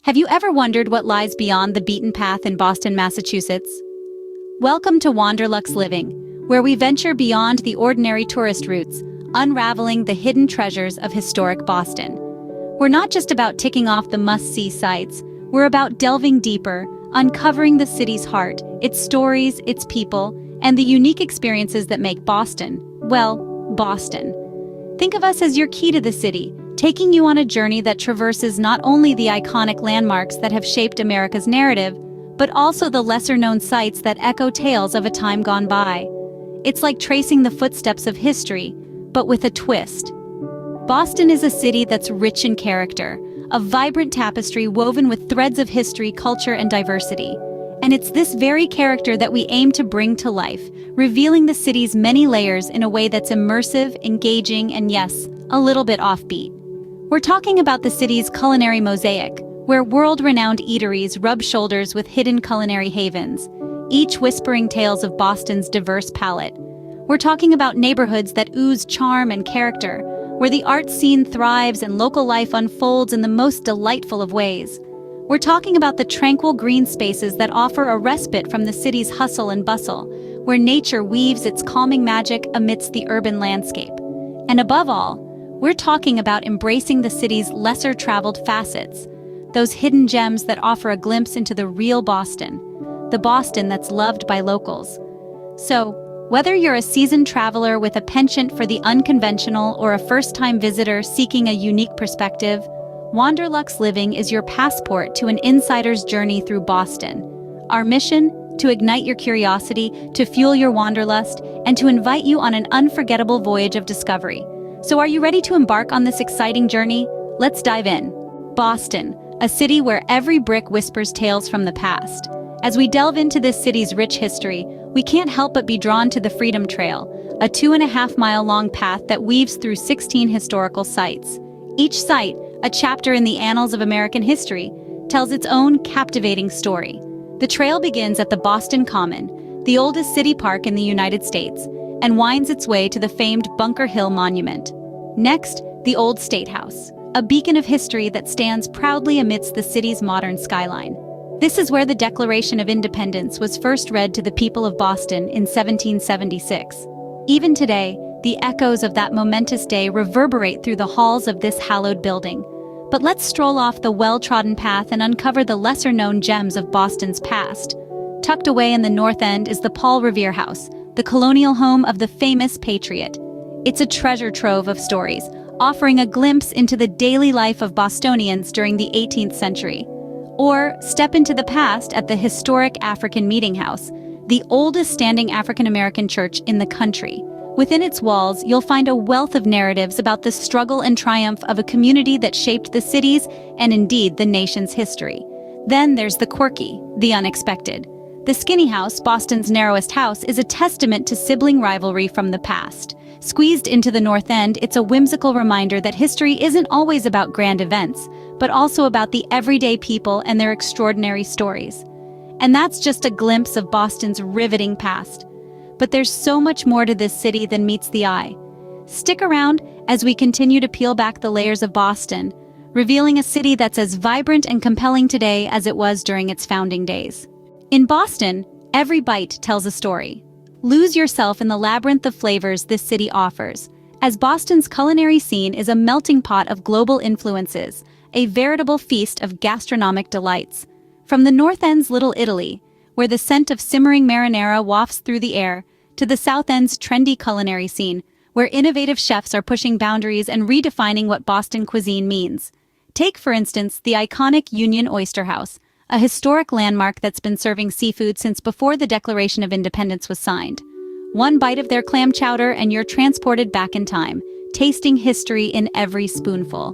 Have you ever wondered what lies beyond the beaten path in Boston, Massachusetts? Welcome to WanderLuxe Living, where we venture beyond the ordinary tourist routes, unraveling the hidden treasures of historic Boston. We're not just about ticking off the must-see sites, we're about delving deeper, uncovering the city's heart, its stories, its people, and the unique experiences that make Boston, well, Boston. Think of us as your key to the city, taking you on a journey that traverses not only the iconic landmarks that have shaped America's narrative, but also the lesser-known sites that echo tales of a time gone by. It's like tracing the footsteps of history, but with a twist. Boston is a city that's rich in character, a vibrant tapestry woven with threads of history, culture, and diversity. And it's this very character that we aim to bring to life, revealing the city's many layers in a way that's immersive, engaging, and yes, a little bit offbeat. We're talking about the city's culinary mosaic, where world-renowned eateries rub shoulders with hidden culinary havens, each whispering tales of Boston's diverse palate. We're talking about neighborhoods that ooze charm and character, where the art scene thrives and local life unfolds in the most delightful of ways. We're talking about the tranquil green spaces that offer a respite from the city's hustle and bustle, where nature weaves its calming magic amidst the urban landscape. And above all, we're talking about embracing the city's lesser-traveled facets, those hidden gems that offer a glimpse into the real Boston, the Boston that's loved by locals. So, whether you're a seasoned traveler with a penchant for the unconventional or a first-time visitor seeking a unique perspective, WanderLuxe Living is your passport to an insider's journey through Boston. Our mission? To ignite your curiosity, to fuel your wanderlust, and to invite you on an unforgettable voyage of discovery. So are you ready to embark on this exciting journey? Let's dive in. Boston, a city where every brick whispers tales from the past. As we delve into this city's rich history, we can't help but be drawn to the Freedom Trail, a 2.5-mile-long path that weaves through 16 historical sites. Each site, a chapter in the annals of American history, tells its own captivating story. The trail begins at the Boston Common, the oldest city park in the United States, and winds its way to the famed Bunker Hill Monument. Next, the Old State House, a beacon of history that stands proudly amidst the city's modern skyline. This is where the Declaration of Independence was first read to the people of Boston in 1776. Even today, the echoes of that momentous day reverberate through the halls of this hallowed building. But let's stroll off the well-trodden path and uncover the lesser-known gems of Boston's past. Tucked away in the North End is the Paul Revere House, the colonial home of the famous patriot. It's a treasure trove of stories, offering a glimpse into the daily life of Bostonians during the 18th century. Or step into the past at the historic African Meeting House, the oldest standing African-American church in the country. Within its walls, you'll find a wealth of narratives about the struggle and triumph of a community that shaped the city's and indeed the nation's history. Then there's the quirky, the unexpected. The Skinny House, Boston's narrowest house, is a testament to sibling rivalry from the past. Squeezed into the North End, it's a whimsical reminder that history isn't always about grand events, but also about the everyday people and their extraordinary stories. And that's just a glimpse of Boston's riveting past. But there's so much more to this city than meets the eye. Stick around as we continue to peel back the layers of Boston, revealing a city that's as vibrant and compelling today as it was during its founding days. In Boston, every bite tells a story. Lose yourself in the labyrinth of flavors this city offers, as Boston's culinary scene is a melting pot of global influences, a veritable feast of gastronomic delights. From the North End's Little Italy, where the scent of simmering marinara wafts through the air, to the South End's trendy culinary scene, where innovative chefs are pushing boundaries and redefining what Boston cuisine means. Take, for instance, the iconic Union Oyster House, a historic landmark that's been serving seafood since before the Declaration of Independence was signed. One bite of their clam chowder and you're transported back in time, tasting history in every spoonful.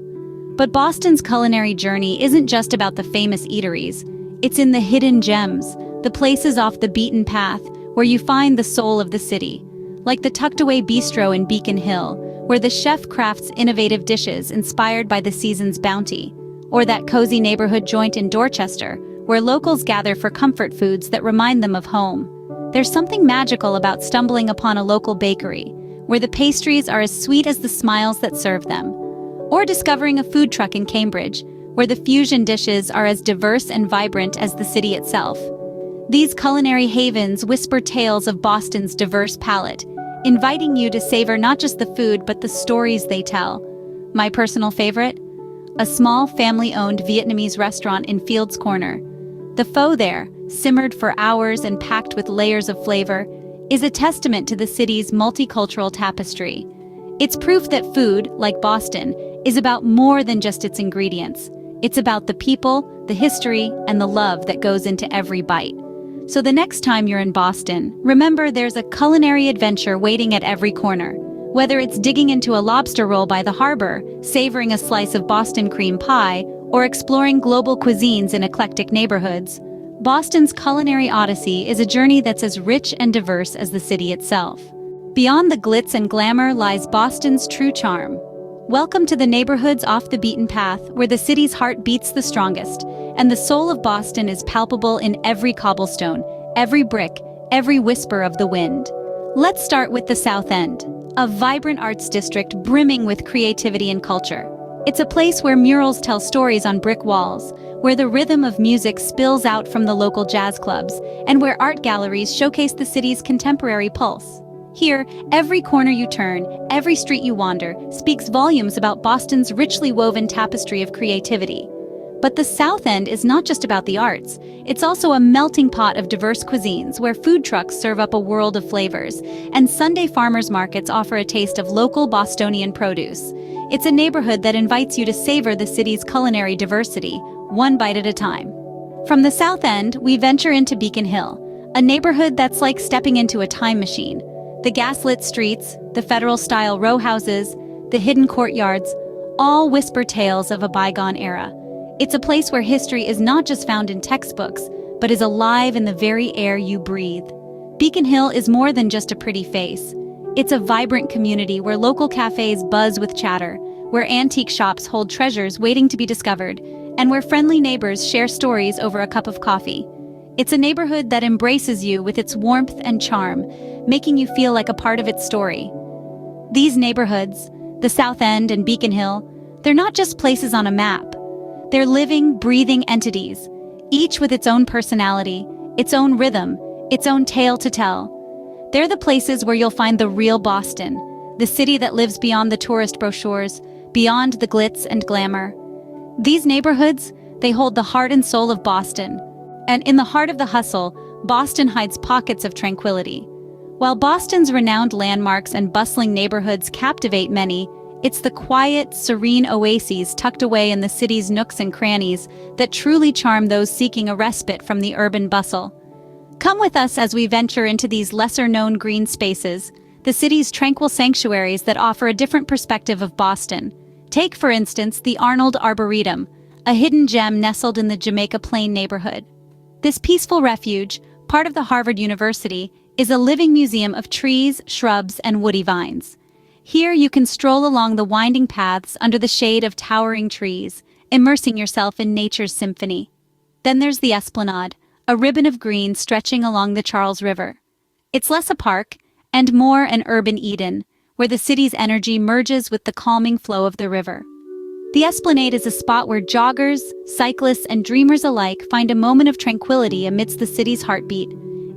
But Boston's culinary journey isn't just about the famous eateries. It's in the hidden gems, the places off the beaten path where you find the soul of the city. Like the tucked-away bistro in Beacon Hill, where the chef crafts innovative dishes inspired by the season's bounty. Or that cozy neighborhood joint in Dorchester, where locals gather for comfort foods that remind them of home. There's something magical about stumbling upon a local bakery, where the pastries are as sweet as the smiles that serve them. Or discovering a food truck in Cambridge, where the fusion dishes are as diverse and vibrant as the city itself. These culinary havens whisper tales of Boston's diverse palate, inviting you to savor not just the food but the stories they tell. My personal favorite? A small family-owned Vietnamese restaurant in Fields Corner. The pho there, simmered for hours and packed with layers of flavor, is a testament to the city's multicultural tapestry. It's proof that food, like Boston, is about more than just its ingredients. It's about the people, the history, and the love that goes into every bite. So the next time you're in Boston, remember there's a culinary adventure waiting at every corner. Whether it's digging into a lobster roll by the harbor, savoring a slice of Boston cream pie, or exploring global cuisines in eclectic neighborhoods, Boston's culinary odyssey is a journey that's as rich and diverse as the city itself. Beyond the glitz and glamour lies Boston's true charm. Welcome to the neighborhoods off the beaten path, where the city's heart beats the strongest, and the soul of Boston is palpable in every cobblestone, every brick, every whisper of the wind. Let's start with the South End, a vibrant arts district brimming with creativity and culture. It's a place where murals tell stories on brick walls, where the rhythm of music spills out from the local jazz clubs, and where art galleries showcase the city's contemporary pulse. Here, every corner you turn, every street you wander, speaks volumes about Boston's richly woven tapestry of creativity. But the South End is not just about the arts. It's also a melting pot of diverse cuisines where food trucks serve up a world of flavors, and Sunday farmers markets offer a taste of local Bostonian produce. It's a neighborhood that invites you to savor the city's culinary diversity, one bite at a time. From the South End, we venture into Beacon Hill, a neighborhood that's like stepping into a time machine. The gaslit streets, the federal-style row houses, the hidden courtyards, all whisper tales of a bygone era. It's a place where history is not just found in textbooks, but is alive in the very air you breathe. Beacon Hill is more than just a pretty face. It's a vibrant community where local cafes buzz with chatter, where antique shops hold treasures waiting to be discovered, and where friendly neighbors share stories over a cup of coffee. It's a neighborhood that embraces you with its warmth and charm, making you feel like a part of its story. These neighborhoods, the South End and Beacon Hill, they're not just places on a map. They're living, breathing entities, each with its own personality, its own rhythm, its own tale to tell. They're the places where you'll find the real Boston, the city that lives beyond the tourist brochures, beyond the glitz and glamour. These neighborhoods, they hold the heart and soul of Boston. And in the heart of the hustle, Boston hides pockets of tranquility. While Boston's renowned landmarks and bustling neighborhoods captivate many, it's the quiet, serene oases tucked away in the city's nooks and crannies that truly charm those seeking a respite from the urban bustle. Come with us as we venture into these lesser-known green spaces, the city's tranquil sanctuaries that offer a different perspective of Boston. Take, for instance, the Arnold Arboretum, a hidden gem nestled in the Jamaica Plain neighborhood. This peaceful refuge, part of the Harvard University, is a living museum of trees, shrubs, and woody vines. Here you can stroll along the winding paths under the shade of towering trees, immersing yourself in nature's symphony. Then there's the Esplanade, a ribbon of green stretching along the Charles River. It's less a park and more an urban Eden, where the city's energy merges with the calming flow of the river. The Esplanade is a spot where joggers, cyclists, and dreamers alike find a moment of tranquility amidst the city's heartbeat.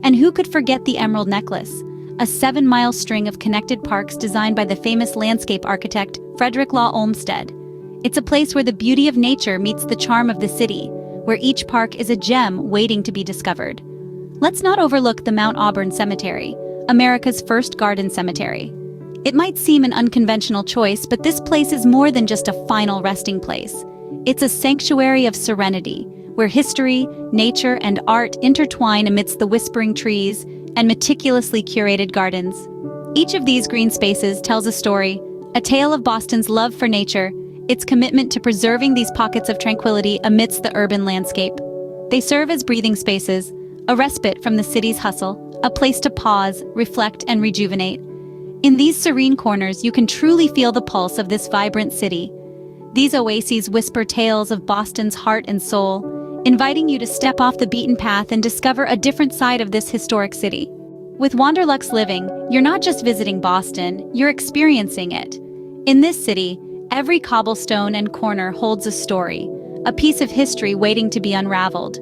And who could forget the Emerald Necklace, a 7-mile string of connected parks designed by the famous landscape architect Frederick Law Olmsted. It's a place where the beauty of nature meets the charm of the city, where each park is a gem waiting to be discovered. Let's not overlook the Mount Auburn Cemetery, America's first garden cemetery. It might seem an unconventional choice, but this place is more than just a final resting place. It's a sanctuary of serenity, where history, nature, and art intertwine amidst the whispering trees and meticulously curated gardens. Each of these green spaces tells a story, a tale of Boston's love for nature, its commitment to preserving these pockets of tranquility amidst the urban landscape. They serve as breathing spaces, a respite from the city's hustle, a place to pause, reflect, and rejuvenate. In these serene corners, you can truly feel the pulse of this vibrant city. These oases whisper tales of Boston's heart and soul, inviting you to step off the beaten path and discover a different side of this historic city. With WanderLuxe Living, you're not just visiting Boston, you're experiencing it. In this city, every cobblestone and corner holds a story a piece of history waiting to be unraveled.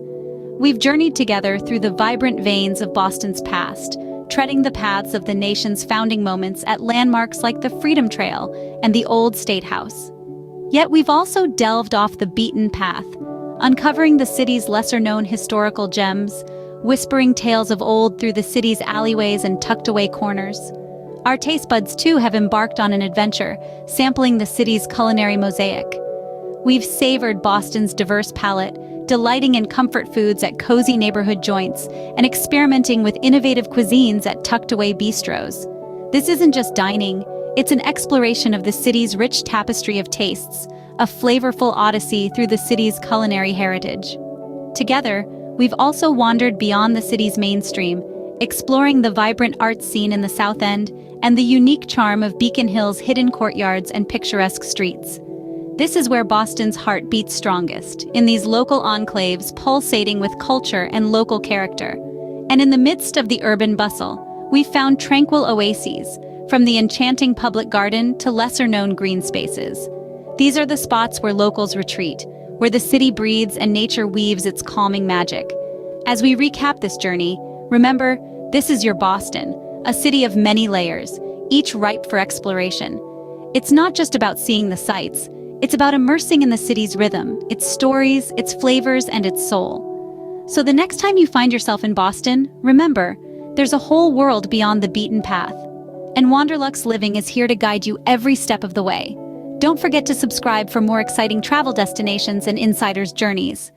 We've journeyed together through the vibrant veins of Boston's past, treading the paths of the nation's founding moments at landmarks like the Freedom Trail and the Old State House. Yet we've also delved off the beaten path, uncovering the city's lesser-known historical gems, whispering tales of old through the city's alleyways and tucked-away corners. Our taste buds, too, have embarked on an adventure, sampling the city's culinary mosaic. We've savored Boston's diverse palate, delighting in comfort foods at cozy neighborhood joints and experimenting with innovative cuisines at tucked-away bistros. This isn't just dining, it's an exploration of the city's rich tapestry of tastes, a flavorful odyssey through the city's culinary heritage. Together, we've also wandered beyond the city's mainstream, exploring the vibrant art scene in the South End and the unique charm of Beacon Hill's hidden courtyards and picturesque streets. This is where Boston's heart beats strongest, in these local enclaves pulsating with culture and local character. And in the midst of the urban bustle, we've found tranquil oases, from the enchanting public garden to lesser-known green spaces. These are the spots where locals retreat, where the city breathes and nature weaves its calming magic. As we recap this journey, remember, this is your Boston, a city of many layers, each ripe for exploration. It's not just about seeing the sights, it's about immersing in the city's rhythm, its stories, its flavors, and its soul. So the next time you find yourself in Boston, remember, there's a whole world beyond the beaten path. And WanderLuxe Living is here to guide you every step of the way. Don't forget to subscribe for more exciting travel destinations and insiders' journeys.